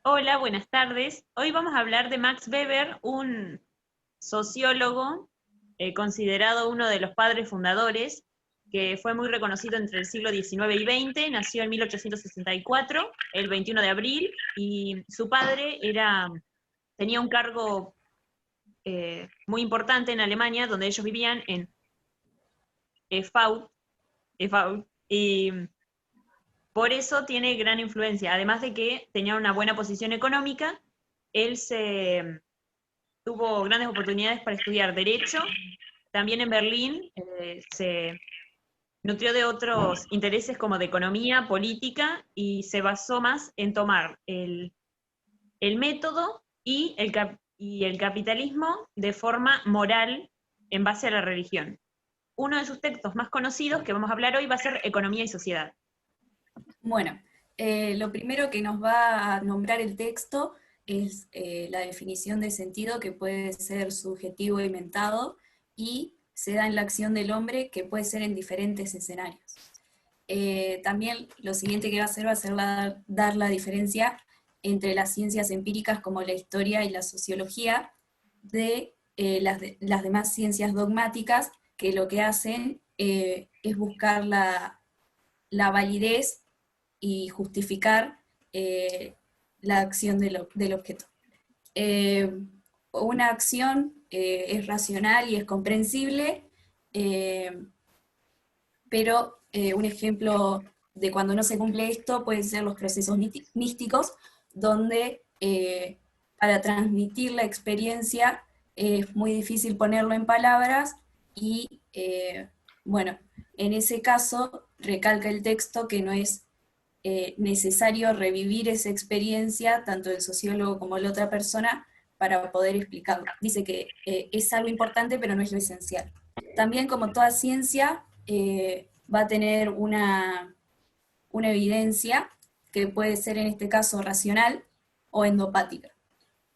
Hola, buenas tardes. Hoy vamos a hablar de Max Weber, un sociólogo considerado uno de los padres fundadores, que fue muy reconocido entre el siglo XIX y XX. Nació en 1864, el 21 de abril, y su padre tenía un cargo muy importante en Alemania, donde ellos vivían en Efau, y por eso tiene gran influencia. Además de que tenía una buena posición económica, él tuvo grandes oportunidades para estudiar Derecho. También en Berlín se nutrió de otros intereses como de economía, política, y se basó más en tomar el método y el capitalismo de forma moral en base a la religión. Uno de sus textos más conocidos que vamos a hablar hoy va a ser Economía y Sociedad. Bueno, lo primero que nos va a nombrar el texto es la definición de sentido, que puede ser subjetivo e inventado, y se da en la acción del hombre, que puede ser en diferentes escenarios. También lo siguiente que va a ser dar la diferencia entre las ciencias empíricas como la historia y la sociología de las demás ciencias dogmáticas, que lo que hacen es buscar la validez y justificar la acción del objeto. Eh, una acción es racional y es comprensible, eh, pero un ejemplo de cuando no se cumple esto pueden ser los procesos místicos, donde para transmitir la experiencia es muy difícil ponerlo en palabras y, bueno, en ese caso recalca el texto que no es necesario revivir esa experiencia, tanto el sociólogo como la otra persona, para poder explicarlo. Dice que es algo importante, pero no es lo esencial. También, como toda ciencia, va a tener una evidencia que puede ser en este caso racional o endopática.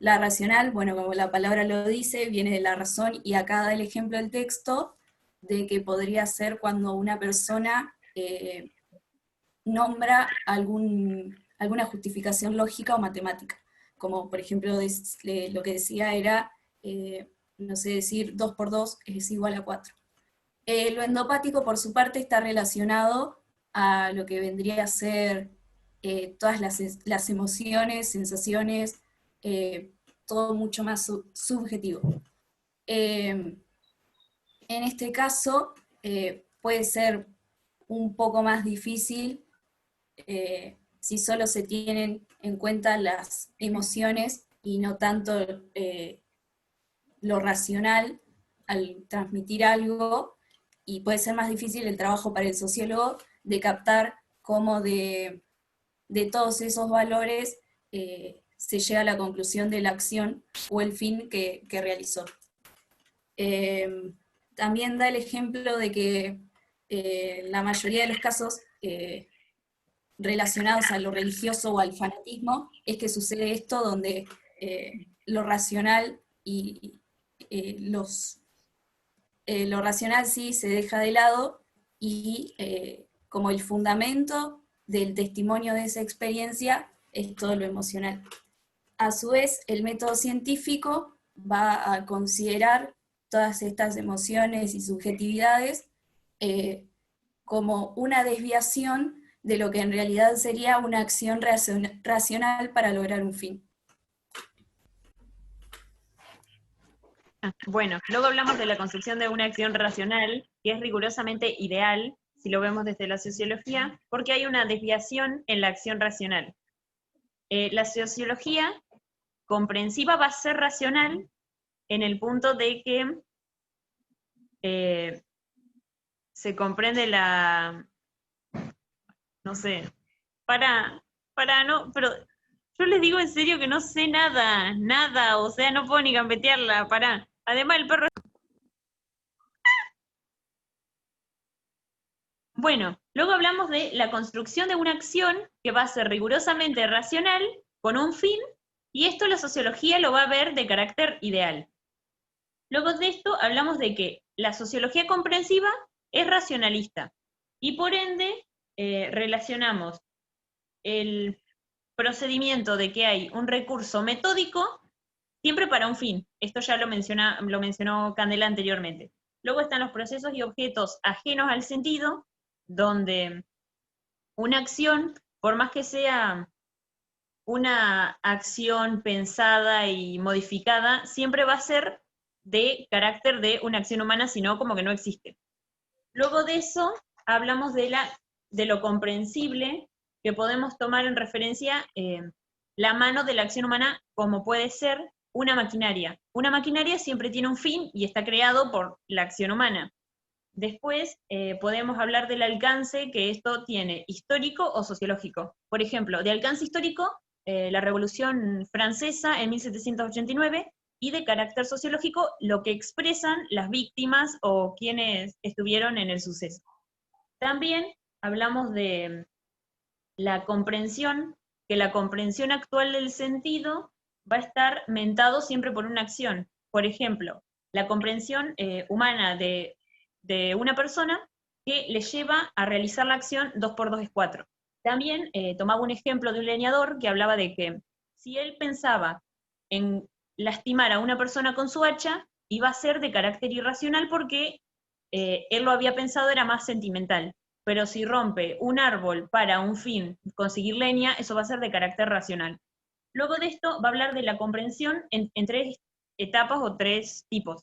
La racional, bueno, como la palabra lo dice, viene de la razón, y acá da el ejemplo del texto de que podría ser cuando una persona nombra alguna justificación lógica o matemática, como por ejemplo lo que decía era, no sé, decir 2 por 2 es igual a 4. Lo endopático, por su parte, está relacionado a lo que vendría a ser todas las emociones, sensaciones, todo mucho más subjetivo. En este caso, puede ser un poco más difícil si solo se tienen en cuenta las emociones y no tanto lo racional al transmitir algo, y puede ser más difícil el trabajo para el sociólogo de captar cómo de todos esos valores se llega a la conclusión de la acción o el fin que realizó. También da el ejemplo de que la mayoría de los casos relacionados a lo religioso o al fanatismo, es que sucede esto donde lo racional y lo racional sí se deja de lado, y como el fundamento del testimonio de esa experiencia es todo lo emocional. A su vez, el método científico va a considerar todas estas emociones y subjetividades como una desviación de lo que en realidad sería una acción racional para lograr un fin. Bueno, luego hablamos de la construcción de una acción racional, que es rigurosamente ideal, si lo vemos desde la sociología, porque hay una desviación en la acción racional. La sociología comprensiva va a ser racional en el punto de que se comprende no sé, para, no, pero yo les digo en serio que no sé nada, nada, o sea, no puedo ni gambetearla, para. Además el perro. Bueno, luego hablamos de la construcción de una acción que va a ser rigurosamente racional, con un fin, y esto la sociología lo va a ver de carácter ideal. Luego de esto hablamos de que la sociología comprensiva es racionalista, y por ende relacionamos el procedimiento de que hay un recurso metódico siempre para un fin. Esto ya lo mencionó Candela anteriormente. Luego están los procesos y objetos ajenos al sentido, donde una acción, por más que sea una acción pensada y modificada, siempre va a ser de carácter de una acción humana, sino como que no existe. Luego de eso, hablamos de lo comprensible, que podemos tomar en referencia la mano de la acción humana, como puede ser una maquinaria. Una maquinaria siempre tiene un fin y está creado por la acción humana. Después podemos hablar del alcance que esto tiene, histórico o sociológico. Por ejemplo, de alcance histórico, la Revolución Francesa en 1789, y de carácter sociológico, lo que expresan las víctimas o quienes estuvieron en el suceso. También hablamos de la comprensión, que la comprensión actual del sentido va a estar mentado siempre por una acción. Por ejemplo, la comprensión humana de una persona que le lleva a realizar la acción 2 por 2 es 4. También tomaba un ejemplo de un leñador que hablaba de que si él pensaba en lastimar a una persona con su hacha, iba a ser de carácter irracional porque él lo había pensado era más sentimental. Pero si rompe un árbol para un fin, conseguir leña, eso va a ser de carácter racional. Luego de esto va a hablar de la comprensión en tres etapas o tres tipos.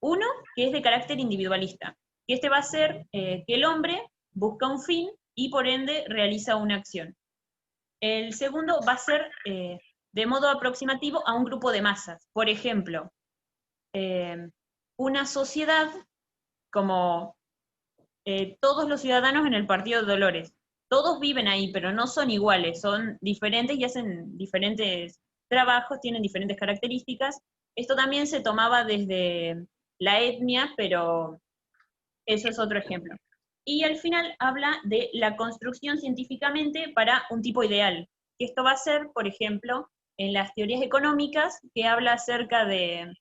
Uno, que es de carácter individualista, que este va a ser que el hombre busca un fin y por ende realiza una acción. El segundo va a ser de modo aproximativo a un grupo de masas. Por ejemplo, una sociedad como todos los ciudadanos en el Partido de Dolores. Todos viven ahí, pero no son iguales, son diferentes y hacen diferentes trabajos, tienen diferentes características. Esto también se tomaba desde la etnia, pero eso es otro ejemplo. Y al final habla de la construcción científicamente para un tipo ideal. Esto va a ser, por ejemplo, en las teorías económicas, que habla acerca de,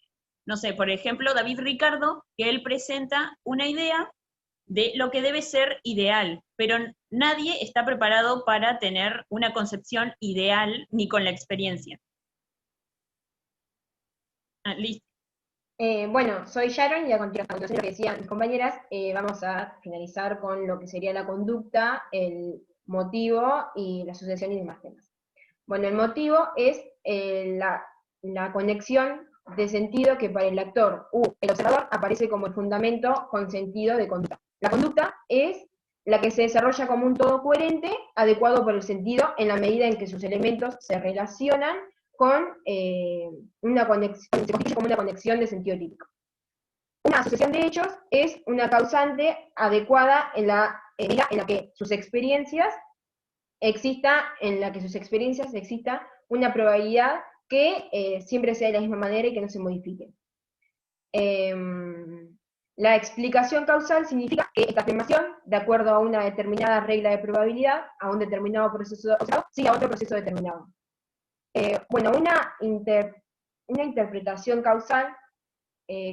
no sé, por ejemplo, David Ricardo, que él presenta una idea de lo que debe ser ideal, pero nadie está preparado para tener una concepción ideal ni con la experiencia. Listo. Bueno, soy Sharon y a continuación de lo que decían mis compañeras, vamos a finalizar con lo que sería la conducta, el motivo y la asociación y demás temas. Bueno, el motivo es la conexión de sentido que para el actor u el observador aparece como el fundamento con sentido de conducta. La conducta es la que se desarrolla como un todo coherente, adecuado por el sentido, en la medida en que sus elementos se relacionan con una conexión, se constituye como una conexión de sentido típico. Una asociación de hechos es una causante adecuada en la medida en la que sus experiencias exista una probabilidad que siempre sea de la misma manera y que no se modifique. La explicación causal significa que esta afirmación, de acuerdo a una determinada regla de probabilidad, a un determinado proceso observado, sigue a otro proceso determinado. Bueno, una interpretación causal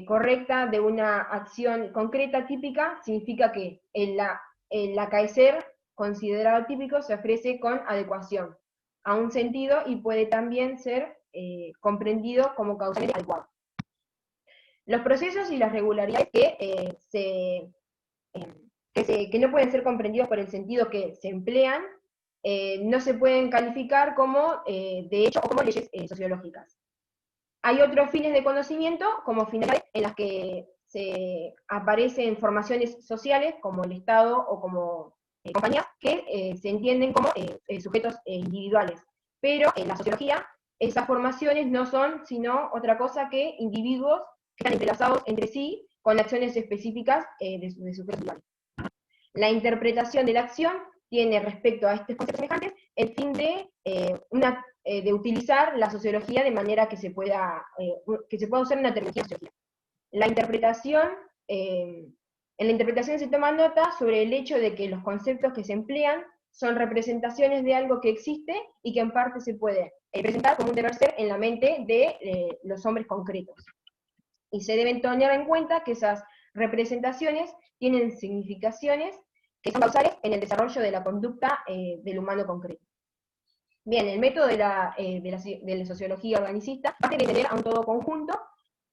correcta de una acción concreta típica significa que el acaecer considerado típico se ofrece con adecuación a un sentido y puede también ser comprendido como causalmente adecuado. Los procesos y las regularidades que no pueden ser comprendidos por el sentido que se emplean, no se pueden calificar como de hecho o como leyes sociológicas. Hay otros fines de conocimiento, como finalidades en las que se aparecen formaciones sociales, como el Estado o como compañías, que se entienden como sujetos individuales. Pero en la sociología, esas formaciones no son sino otra cosa que individuos que están entrelazados entre sí con acciones específicas de sujetos individuales. La interpretación de la acción tiene respecto a estos conceptos semejantes el fin de utilizar la sociología de manera que se pueda usar una terminología de sociología. En la interpretación se toma nota sobre el hecho de que los conceptos que se emplean son representaciones de algo que existe y que en parte se puede presentar como un deber ser en la mente de los hombres concretos. Y se deben tener en cuenta que esas representaciones tienen significaciones que son causales en el desarrollo de la conducta del humano concreto. Bien, el método de la sociología organicista parte de entender a un todo conjunto,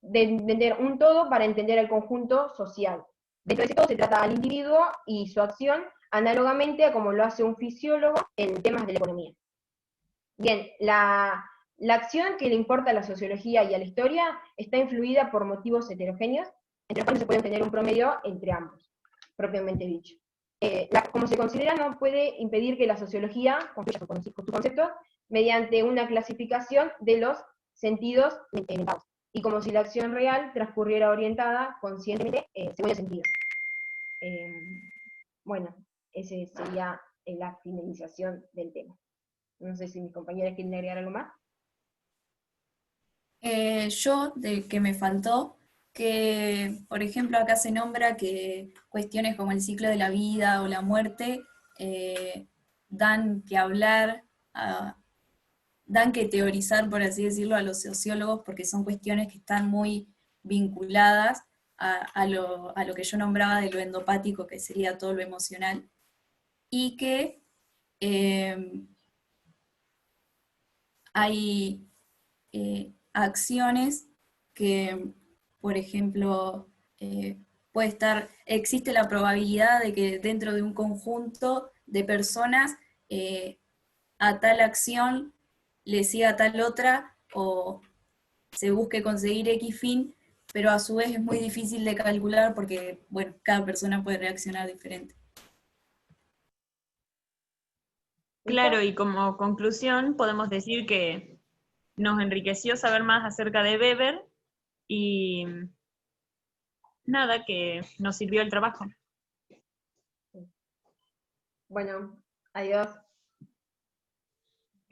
de entender un todo para entender el conjunto social. Dentro de ese todo se trata al individuo y su acción análogamente a como lo hace un fisiólogo en temas de la economía. Bien, la acción que le importa a la sociología y a la historia está influida por motivos heterogéneos, entre los cuales se puede obtener un promedio entre ambos, propiamente dicho. Como se considera, no puede impedir que la sociología construya su concepto mediante una clasificación de los sentidos mentales, y como si la acción real transcurriera orientada conscientemente según el sentido. Bueno, ese sería la finalización del tema. No sé si mis compañeras quieren agregar algo más. Yo, de que me faltó, que por ejemplo acá se nombra que cuestiones como el ciclo de la vida o la muerte dan que hablar, dan que teorizar, por así decirlo, a los sociólogos, porque son cuestiones que están muy vinculadas a lo que yo nombraba de lo endopático, que sería todo lo emocional, y que hay acciones que, por ejemplo, existe la probabilidad de que dentro de un conjunto de personas a tal acción le siga tal otra o se busque conseguir X fin, pero a su vez es muy difícil de calcular porque, bueno, cada persona puede reaccionar diferente. Claro, y como conclusión podemos decir que nos enriqueció saber más acerca de Weber y nada, que nos sirvió el trabajo. Bueno, adiós.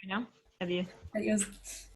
Bueno, adiós. Adiós.